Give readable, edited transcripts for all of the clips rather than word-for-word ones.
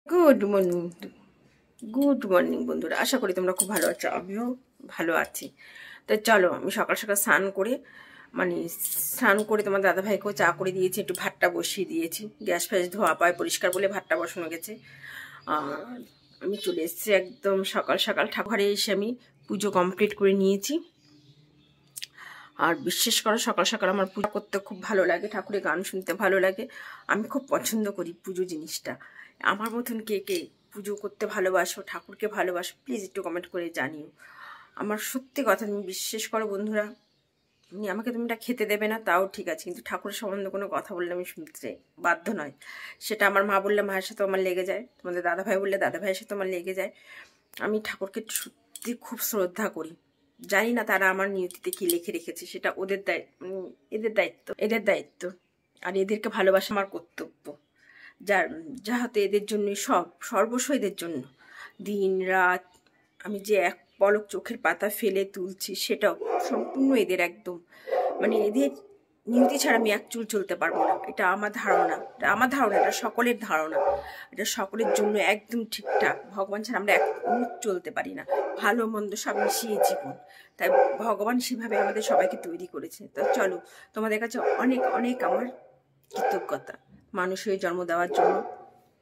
Good morning, good morning বন্ধুরা, আশা করি তোমরা খুব ভালো আছো। আমিও ভালো আছি। তো চলো, আমি সকাল সকাল স্নান করে তোমার দাদাভাইকেও চা করে দিয়েছি, একটু ভাতটা বসিয়ে দিয়েছি। গ্যাস ফ্যাস ধোয়া পায় পরিষ্কার বলে ভাতটা বসানো গেছে। আর আমি চলে এসেছি একদম সকাল সকাল। ঠাকুরে এসে আমি পুজো কমপ্লিট করে নিয়েছি। আর বিশেষ করে সকাল সকাল আমার পুজো করতে খুব ভালো লাগে, ঠাকুরের গান শুনতে ভালো লাগে। আমি খুব পছন্দ করি পুজো জিনিসটা। আমার মতন কে কে পুজো করতে ভালোবাসো, ঠাকুরকে ভালোবাসো, প্লিজ একটু কমেন্ট করে জানিও। আমার সত্যি কথা, তুমি বিশ্বাস করো বন্ধুরা, আমাকে তুমি এটা খেতে দেবে না তাও ঠিক আছে, কিন্তু ঠাকুরের সম্বন্ধে কোনো কথা বললে আমি শুনতে বাধ্য নয়। সেটা আমার মা বললে মায়ের সাথে আমার লেগে যায়, তোমাদের দাদাভাই বললে দাদাভাইয়ের সাথে আমার লেগে যায়। আমি ঠাকুরকে সত্যি খুব শ্রদ্ধা করি। জানি না তারা আমার নিয়তিতে কি লিখে রেখেছে, সেটা ওদের এদের দায়িত্ব। আর এদেরকে ভালোবাসা আমার কর্তব্য। যাহাতে এদের জন্যই সর্বস্ব এদের জন্য। দিন রাত আমি যে এক পলক চোখের পাতা ফেলে তুলছি, সেটাও সম্পূর্ণ এদের একদম, এদের নিয়তি ছাড়া আমি এক চুল চলতে পারবো না। এটা আমার ধারণা, এটা সকলের ধারণা। এটা সকলের জন্য একদম ঠিকঠাক। ভগবান ছাড়া আমরা এক মিনিট চলতে পারি না। ভালো মন্দ সব মিশিয়ে জীবন। তাই ভগবান সেভাবে আমাদের সবাইকে তৈরি করেছে। তো চলো, তোমাদের কাছে অনেক অনেক আমার কৃতজ্ঞতা মানুষ হয়ে জন্ম দেওয়ার জন্য,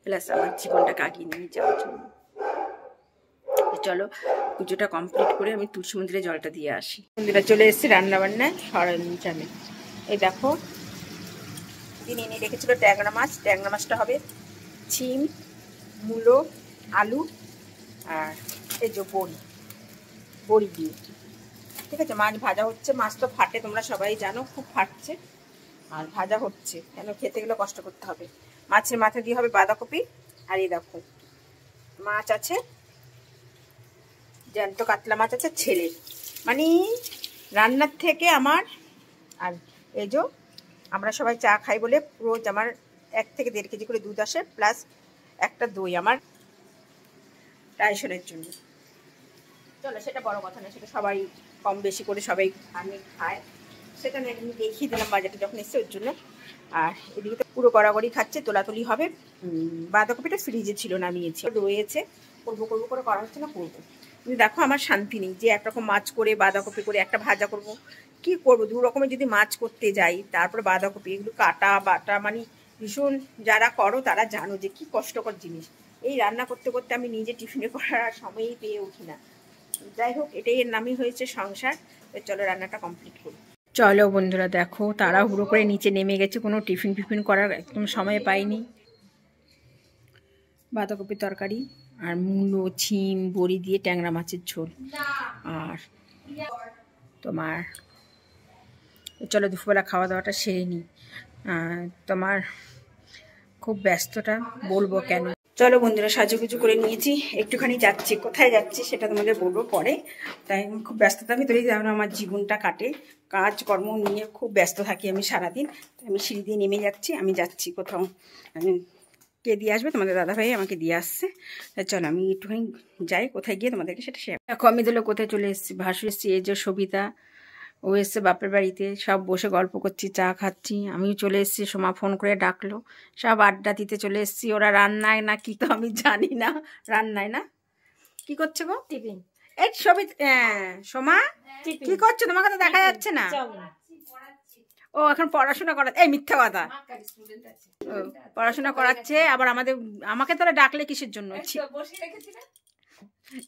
প্লাস আমার জীবনটাকে আগিয়ে নিয়ে যাওয়ার জন্য। চলো, পুজোটা কমপ্লিট করে আমি তুলসী মন্দিরে জলটা দিয়ে আসি। মন্দিরে চলে এসেছি রান্নাবান্নায় সরঞ্জামে। এই দেখো, দিন এনে রেখেছিল ট্যাংরা মাছ। ট্যাংরা মাছটা হবে ছিম, মূলো, আলু আর এই যে বড়ি দিয়ে। ঠিক আছে, মাছ ভাজা হচ্ছে। মাছ তো ফাটে, তোমরা সবাই জানো, খুব ফাটছে। আর ভাজা হচ্ছে কেন, খেতে গেলে কষ্ট করতে হবে। মাছের মাথা দিয়ে হবে বাঁধাকপি। আর এই দেখো, মাছ আছে, জ্যান্ত কাতলা মাছ আছে ছেলের, রান্নার থেকে আমার। আর এই যে আমরা সবাই চা খাই বলে রোজ আমার 1 থেকে 1.5 কেজি করে দুধ আসে, প্লাস একটা দই আমার টাইশনের জন্য। চলো, সেটা বড় কথা না, সেটা সবাই কম বেশি করে সবাই আমি খায়, সেটা না, আমি দেখিয়ে দিলাম বাজারটা যখন এসছে ওর জন্য। আর এদিকে তো পুরো গড়াগড়ি খাচ্ছে, তোলাতুলি হবে। বাঁধাকপিটা ফ্রিজে ছিল, নামিয়েছি, রয়েছে। করবো করে করা হচ্ছে না, করবো। কিন্তু দেখো, আমার শান্তি নেই যে একরকম মাছ করে বাঁধাকপি করে একটা ভাজা করব। কি করব, 2 রকমের যদি মাছ করতে যাই, তারপরে বাঁধাকপি, এগুলো কাটা বাটা, ভীষণ, যারা করো তারা জানো যে কি কষ্টকর জিনিস। এই রান্না করতে করতে আমি নিজে টিফিনে করার সময়ই পেয়ে উঠি না। যাই হোক, এটাই এর নামই হয়েছে সংসার। চলো, রান্নাটা কমপ্লিট করি। চলো বন্ধুরা, দেখো তাড়াহুড়ো করে নিচে নেমে গেছে, কোনো টিফিন করার একদম সময় পাইনি। বাঁধাকপির তরকারি আর মূলো, ছিম, বড়ি দিয়ে ট্যাংরা মাছের ঝোল। আর তোমার চলো দুপুরবেলা খাওয়া দাওয়াটা সেরে নিই। তোমার খুব ব্যস্ততা বলবো কেন। চলো বন্ধুরা, সাজুগুজু করে নিয়েছি, একটুখানি যাচ্ছি। কোথায় যাচ্ছি সেটা তোমাদের বলবো পরে। তাই খুব ব্যস্ততার ভিতরেই যেন আমার জীবনটা কাটে। কাজকর্ম নিয়ে খুব ব্যস্ত থাকি আমি সারাদিন। আমি সিঁড়ি দিয়ে নেমে যাচ্ছি, আমি যাচ্ছি কোথাও। কে দিয়ে আসবে, তোমাদের দাদাভাই আমাকে দিয়ে আসছে। চলো, আমি একটুখানি যাই, কোথায় গিয়ে তোমাদেরকে সেটা শেয়ার। দেখো, আমি দিলে কোথায় চলে এসেছি, ভাসু এসেছি। এই যে সবিতা, ও এসছে বাপের বাড়িতে। সব বসে গল্প করছি, চা খাচ্ছি। আমিও চলে এসেছি, সোমা ফোন করে ডাকলো, সব আড্ডা দিতে চলে এসেছি। ওরা রান্নায় না কি তো আমি জানি না, রান্নায় না কি করছে গো, টিফিন। এই সোমা কি করছো, তোমাকে তো দেখা যাচ্ছে না। ও এখন পড়াশোনা করা, এই মিথ্যা কথা, পড়াশোনা করাচ্ছে। আবার আমাকে তাহলে ডাকলে কিসের জন্য?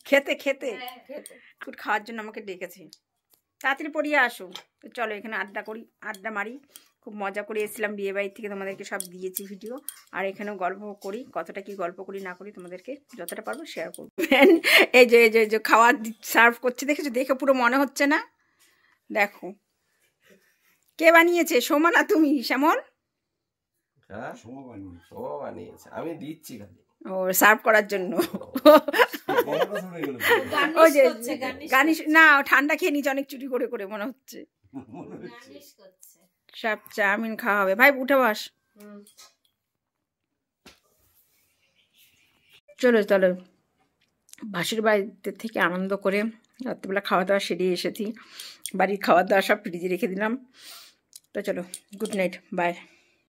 খেতে খাওয়ার জন্য আমাকে ডেকেছে। তাড়াতাড়ি পড়িয়ে আসো। তো চলো, এখানে আড্ডা মারি। খুব মজা করে এসেছিলাম বিয়ে বাড়ির থেকে, তোমাদেরকে সব দিয়েছি ভিডিও। আর এখানেও গল্প করি, কতটা কি গল্প করি না করি তোমাদেরকে যতটা পারবো শেয়ার করবো। এই যে খাওয়ার সার্ভ করছে, দেখেছো? দেখে পুরো মনে হচ্ছে না। দেখো কে বানিয়েছে, সোমা না তুমি? শ্যামল আমি দিচ্ছি ও সার্ভ করার জন্য। ওই যে গানিশ না, ঠান্ডা খেয়ে নিচ্ছে অনেক চুরি করে করে, মনে হচ্ছে সব চাউমিন খাওয়া হবে। ভাই উঠে বাস। চলো বাসির বাড়িতে থেকে আনন্দ করে রাত্রিবেলা খাওয়া দাওয়া সেরে এসেছি। বাড়ির খাওয়া দাওয়া সব ফ্রিজে রেখে দিলাম। তো চলো, গুড নাইট, বাই।